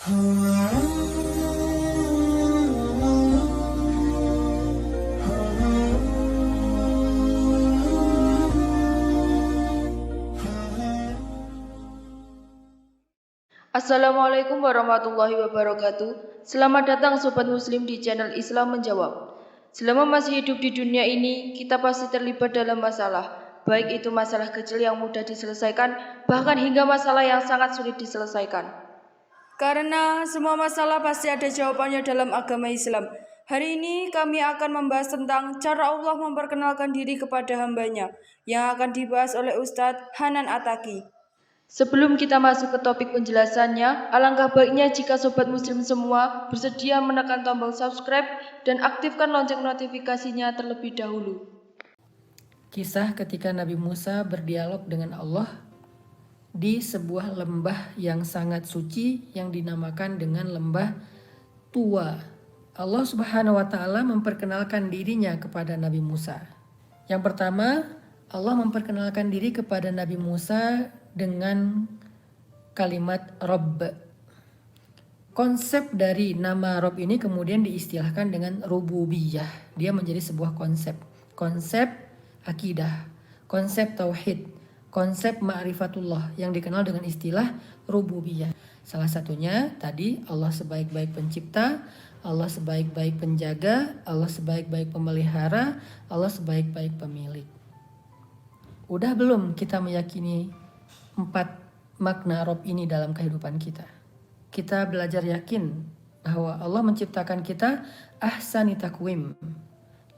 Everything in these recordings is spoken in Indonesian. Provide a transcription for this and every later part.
Assalamualaikum warahmatullahi wabarakatuh. Selamat datang Sobat Muslim di channel Islam Menjawab. Selama masih hidup di dunia ini, kita pasti terlibat dalam masalah. Baik itu masalah kecil yang mudah diselesaikan, bahkan hingga masalah yang sangat sulit diselesaikan. Karena semua masalah pasti ada jawabannya dalam agama Islam. Hari ini kami akan membahas tentang cara Allah memperkenalkan diri kepada hambanya, yang akan dibahas oleh Ustadz Hanan Ataki. Sebelum kita masuk ke topik penjelasannya, alangkah baiknya jika Sobat Muslim semua bersedia menekan tombol subscribe dan aktifkan lonceng notifikasinya terlebih dahulu. Kisah ketika Nabi Musa berdialog dengan Allah di sebuah lembah yang sangat suci yang dinamakan dengan lembah Tua. Allah Subhanahu wa taala memperkenalkan dirinya kepada Nabi Musa. Yang pertama, Allah memperkenalkan diri kepada Nabi Musa dengan kalimat Rabb. Konsep dari nama Rabb ini kemudian diistilahkan dengan rububiyah. Dia menjadi sebuah konsep. Konsep akidah, konsep tauhid, konsep ma'rifatullah yang dikenal dengan istilah rububiyah. Salah satunya tadi Allah sebaik-baik pencipta, Allah sebaik-baik penjaga, Allah sebaik-baik pemelihara, Allah sebaik-baik pemilik. Udah belum kita meyakini 4 makna Rabb ini dalam kehidupan kita? Kita belajar yakin bahwa Allah menciptakan kita ahsani takwim.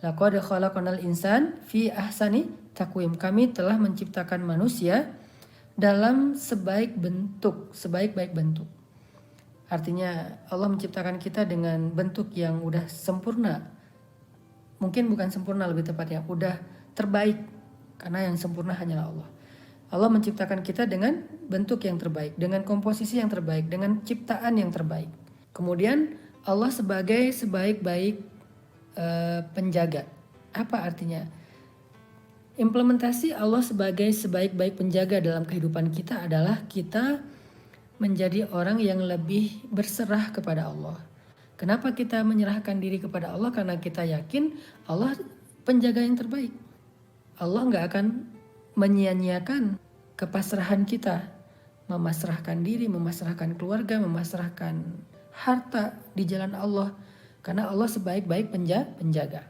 Laqad khalaqnal insan fi ahsani takwim. Kami telah menciptakan manusia dalam sebaik-baik bentuk. Artinya Allah menciptakan kita dengan bentuk yang udah sempurna. Mungkin bukan sempurna, lebih tepatnya udah terbaik, karena yang sempurna hanyalah Allah. Allah menciptakan kita dengan bentuk yang terbaik, dengan komposisi yang terbaik, dengan ciptaan yang terbaik. Kemudian Allah sebagai sebaik-baik penjaga. Apa artinya? Implementasi Allah sebagai sebaik-baik penjaga dalam kehidupan kita adalah kita menjadi orang yang lebih berserah kepada Allah. Kenapa kita menyerahkan diri kepada Allah? Karena kita yakin Allah penjaga yang terbaik. Allah gak akan menyia-nyiakan kepasrahan kita, memasrahkan diri, memasrahkan keluarga, memasrahkan harta di jalan Allah, karena Allah sebaik-baik penjaga.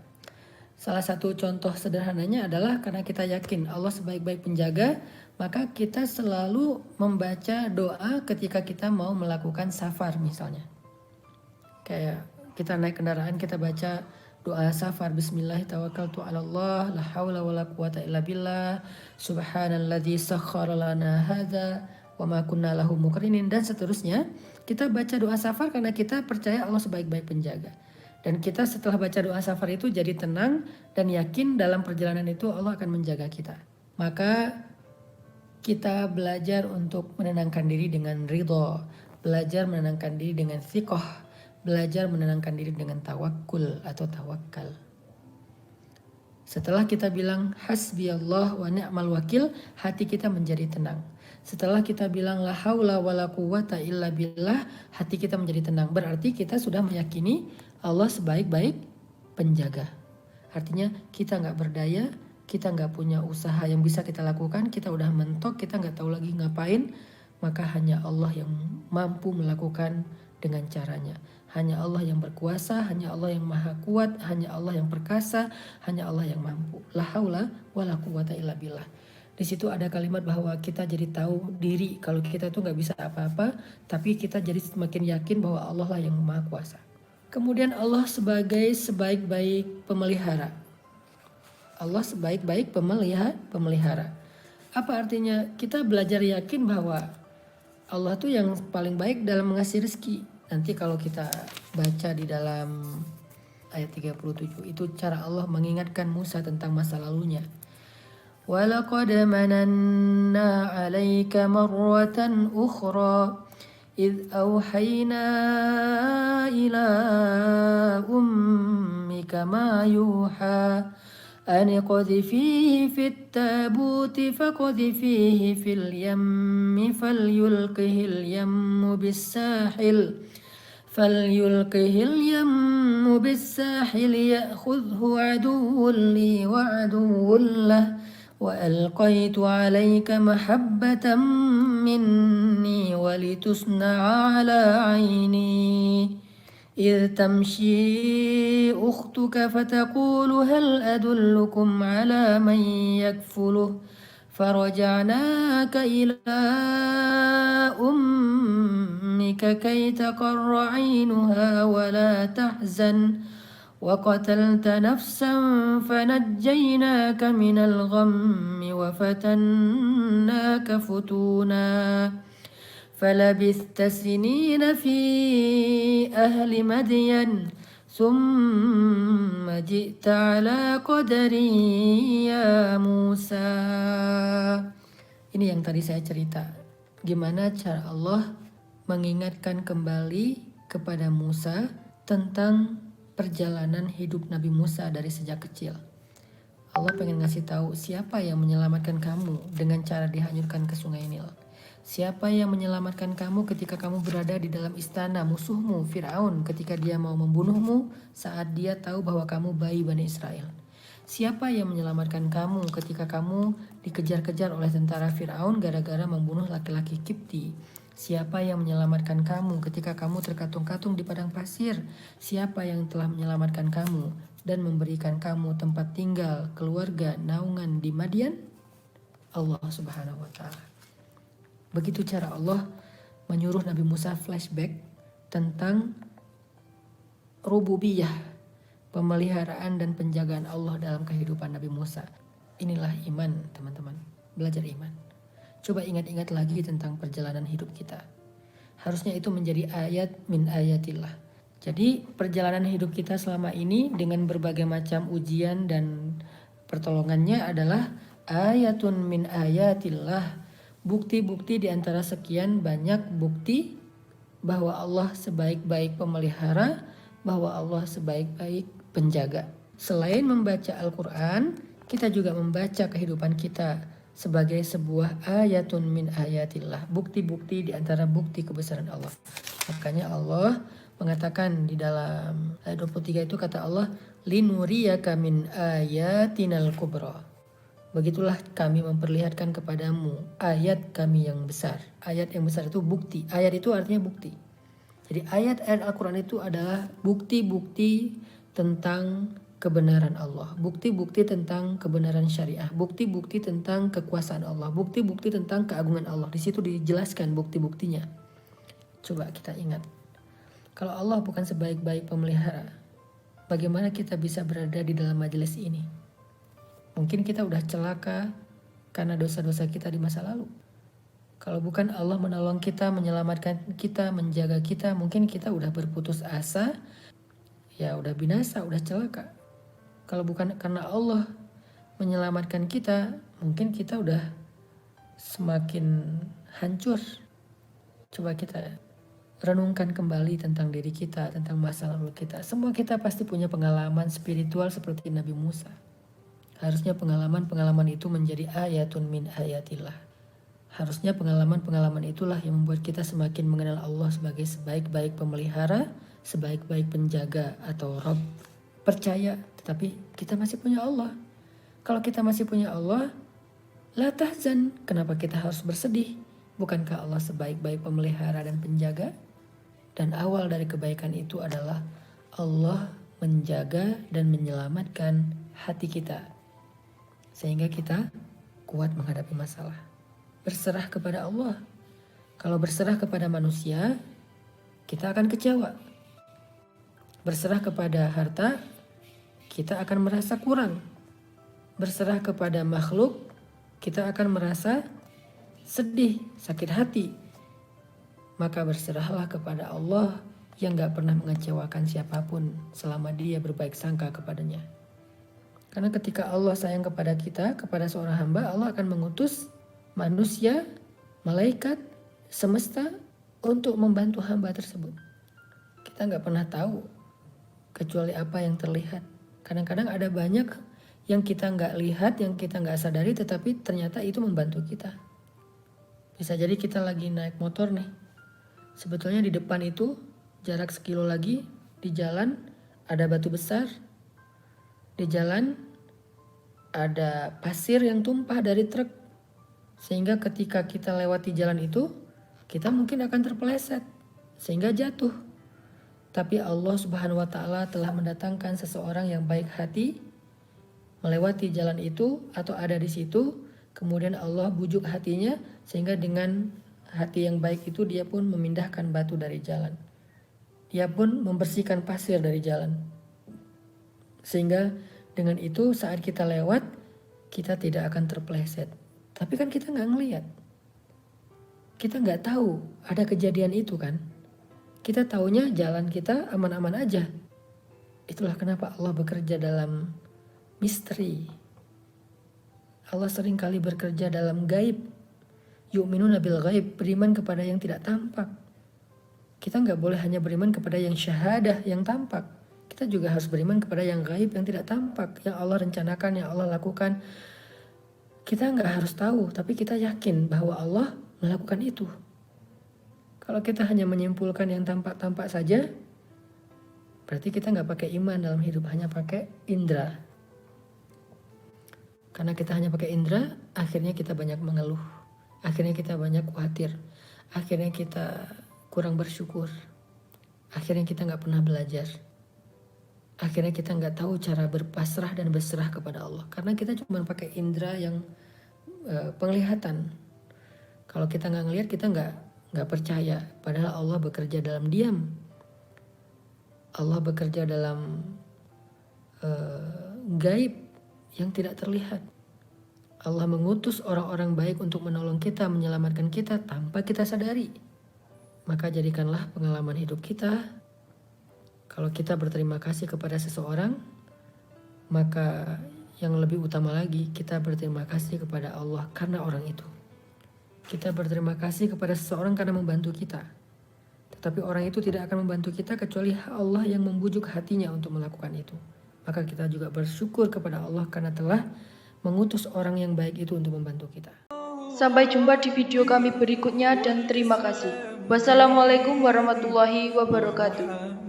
Salah satu contoh sederhananya adalah karena kita yakin Allah sebaik-baik penjaga, maka kita selalu membaca doa ketika kita mau melakukan safar misalnya. Kayak kita naik kendaraan, kita baca doa safar, bismillah tawakkaltu 'alallah la haula wala quwata illa billah subhanalladzi sakhkhara lana hadza wa ma kunna lahu muqrinin, dan seterusnya. Kita baca doa safar karena kita percaya Allah sebaik-baik penjaga. Dan kita setelah baca doa safar itu jadi tenang dan yakin dalam perjalanan itu Allah akan menjaga kita. Maka kita belajar untuk menenangkan diri dengan ridho, belajar menenangkan diri dengan thiqah, belajar menenangkan diri dengan tawakul atau tawakal. Setelah kita bilang hasbiyallah wa ni'mal wakil, hati kita menjadi tenang. Setelah kita bilang la haula wala quwata illa billah, hati kita menjadi tenang. Berarti kita sudah meyakini Allah sebaik-baik penjaga. Artinya kita gak berdaya, kita gak punya usaha yang bisa kita lakukan, kita udah mentok, kita gak tahu lagi ngapain, maka hanya Allah yang mampu melakukan dengan caranya. Hanya Allah yang berkuasa, hanya Allah yang maha kuat, hanya Allah yang perkasa, hanya Allah yang mampu. La haula wala quwata illa billah. Di situ ada kalimat bahwa kita jadi tahu diri kalau kita itu nggak bisa apa-apa, tapi kita jadi semakin yakin bahwa Allah lah yang maha kuasa. Kemudian Allah sebagai sebaik-baik pemelihara. Allah sebaik-baik pemelihara. Apa artinya? Kita belajar yakin bahwa Allah tuh yang paling baik dalam mengasih rezeki. Nanti kalau kita baca di dalam ayat 37, itu cara Allah mengingatkan Musa tentang masa lalunya. وَلَقَدْ مَنَنَّا عَلَيْكَ مَرَّةً أُخْرَى إِذْ أَوْحَيْنَا إِلَىٰ أُمِّكَ مَا يُوحَىٰ أن اقذفيه في التابوت فاقذفيه في اليم فليلقه اليم بالساحل يأخذه عدو لي وعدو له وألقيت عليك محبة مني ولتصنع على عيني إذ تمشي أختك فتقول هل أدلكم على من يكفله فرجعناك إلى أمك كي تقر عينها ولا تحزن وقتلت نفسا فنجيناك من الغم وفتناك فتونا فلبثت سنين في أهل مدين ثم جئت على قدري يا موسى. Ini yang tadi saya cerita, gimana cara Allah mengingatkan kembali kepada Musa tentang perjalanan hidup Nabi Musa dari sejak kecil. Allah pengen ngasih tahu siapa yang menyelamatkan kamu dengan cara dihanyutkan ke sungai Nil. Siapa yang menyelamatkan kamu ketika kamu berada di dalam istana musuhmu Fir'aun ketika dia mau membunuhmu saat dia tahu bahwa kamu bayi Bani Israel. Siapa yang menyelamatkan kamu ketika kamu dikejar-kejar oleh tentara Fir'aun gara-gara membunuh laki-laki Kipti. Siapa yang menyelamatkan kamu ketika kamu terkatung-katung di padang pasir? Siapa yang telah menyelamatkan kamu dan memberikan kamu tempat tinggal, keluarga, naungan di Madian? Allah Subhanahu wa Ta'ala. Begitu cara Allah menyuruh Nabi Musa flashback tentang rububiyah, pemeliharaan dan penjagaan Allah dalam kehidupan Nabi Musa. Inilah iman, teman-teman. Belajar iman. Coba ingat-ingat lagi tentang perjalanan hidup kita. Harusnya itu menjadi ayat min ayatillah. Jadi perjalanan hidup kita selama ini dengan berbagai macam ujian dan pertolongannya adalah ayatun min ayatillah. Bukti-bukti di antara sekian banyak bukti bahwa Allah sebaik-baik pemelihara, bahwa Allah sebaik-baik penjaga. Selain membaca Al-Quran, kita juga membaca kehidupan kita sebagai sebuah ayatun min ayatillah, bukti-bukti di antara bukti kebesaran Allah. Makanya Allah mengatakan di dalam ayat 23 itu kata Allah, linuriyaka min ayatinal kubra. Begitulah kami memperlihatkan kepadamu ayat kami yang besar. Ayat yang besar itu bukti. Ayat itu artinya bukti. Jadi ayat-ayat Al-Quran itu adalah bukti-bukti tentang kebenaran Allah, bukti-bukti tentang kebenaran syariah, bukti-bukti tentang kekuasaan Allah, bukti-bukti tentang keagungan Allah. Di situ dijelaskan bukti-buktinya. Coba kita ingat, kalau Allah bukan sebaik-baik pemelihara, bagaimana kita bisa berada di dalam majelis ini? Mungkin kita udah celaka karena dosa-dosa kita di masa lalu. Kalau bukan Allah menolong kita, menyelamatkan kita, menjaga kita, mungkin kita udah berputus asa, ya udah binasa, udah celaka. Kalau bukan karena Allah menyelamatkan kita, mungkin kita udah semakin hancur. Coba kita renungkan kembali tentang diri kita, tentang masa lalu kita. Semua kita pasti punya pengalaman spiritual seperti Nabi Musa. Harusnya pengalaman-pengalaman itu menjadi ayatun min ayatillah. Harusnya pengalaman-pengalaman itulah yang membuat kita semakin mengenal Allah sebagai sebaik-baik pemelihara, sebaik-baik penjaga atau Rabb. Percaya, tetapi kita masih punya Allah. Kalau kita masih punya Allah, la tahzan, kenapa kita harus bersedih? Bukankah Allah sebaik-baik pemelihara dan penjaga? Dan awal dari kebaikan itu adalah Allah menjaga dan menyelamatkan hati kita. Sehingga kita kuat menghadapi masalah. Berserah kepada Allah. Kalau berserah kepada manusia, kita akan kecewa. Berserah kepada harta, kita akan merasa kurang. Berserah kepada makhluk, kita akan merasa sedih, sakit hati. Maka berserahlah kepada Allah yang gak pernah mengecewakan siapapun selama dia berbaik sangka kepadanya. Karena ketika Allah sayang kepada kita, kepada seorang hamba, Allah akan mengutus manusia, malaikat, semesta untuk membantu hamba tersebut. Kita gak pernah tahu kecuali apa yang terlihat. Kadang-kadang ada banyak yang kita nggak lihat, yang kita nggak sadari, tetapi ternyata itu membantu kita. Bisa jadi kita lagi naik motor nih, sebetulnya di depan itu jarak sekilo lagi di jalan ada batu besar, di jalan ada pasir yang tumpah dari truk, sehingga ketika kita lewati jalan itu kita mungkin akan terpeleset sehingga jatuh. Tapi Allah Subhanahu wa Ta'ala telah mendatangkan seseorang yang baik hati melewati jalan itu atau ada di situ, kemudian Allah bujuk hatinya sehingga dengan hati yang baik itu dia pun memindahkan batu dari jalan. Dia pun membersihkan pasir dari jalan. Sehingga dengan itu saat kita lewat kita tidak akan terpeleset. Tapi kan kita nggak ngelihat. Kita nggak tahu ada kejadian itu kan. Kita taunya jalan kita aman-aman aja. Itulah kenapa Allah bekerja dalam misteri. Allah seringkali bekerja dalam gaib. Yu'minuna bil gaib, beriman kepada yang tidak tampak. Kita nggak boleh hanya beriman kepada yang syahadah, yang tampak. Kita juga harus beriman kepada yang gaib, yang tidak tampak, yang Allah rencanakan, yang Allah lakukan. Kita nggak harus tahu, tapi kita yakin bahwa Allah melakukan itu. Kalau kita hanya menyimpulkan yang tampak-tampak saja, berarti kita nggak pakai iman dalam hidup, hanya pakai indera. Karena kita hanya pakai indera, akhirnya kita banyak mengeluh. Akhirnya kita banyak khawatir. Akhirnya kita kurang bersyukur. Akhirnya kita nggak pernah belajar. Akhirnya kita nggak tahu cara berpasrah dan berserah kepada Allah. Karena kita cuma pakai indera yang penglihatan. Kalau kita nggak ngelihat, kita nggak percaya. Padahal Allah bekerja dalam diam. Allah bekerja dalam gaib yang tidak terlihat. Allah mengutus orang-orang baik untuk menolong kita, menyelamatkan kita tanpa kita sadari. Maka jadikanlah pengalaman hidup kita, kalau kita berterima kasih kepada seseorang, maka yang lebih utama lagi kita berterima kasih kepada Allah karena orang itu. Kita berterima kasih kepada seseorang karena membantu kita. Tetapi orang itu tidak akan membantu kita kecuali Allah yang membujuk hatinya untuk melakukan itu. Maka kita juga bersyukur kepada Allah karena telah mengutus orang yang baik itu untuk membantu kita. Sampai jumpa di video kami berikutnya dan terima kasih. Wassalamualaikum warahmatullahi wabarakatuh.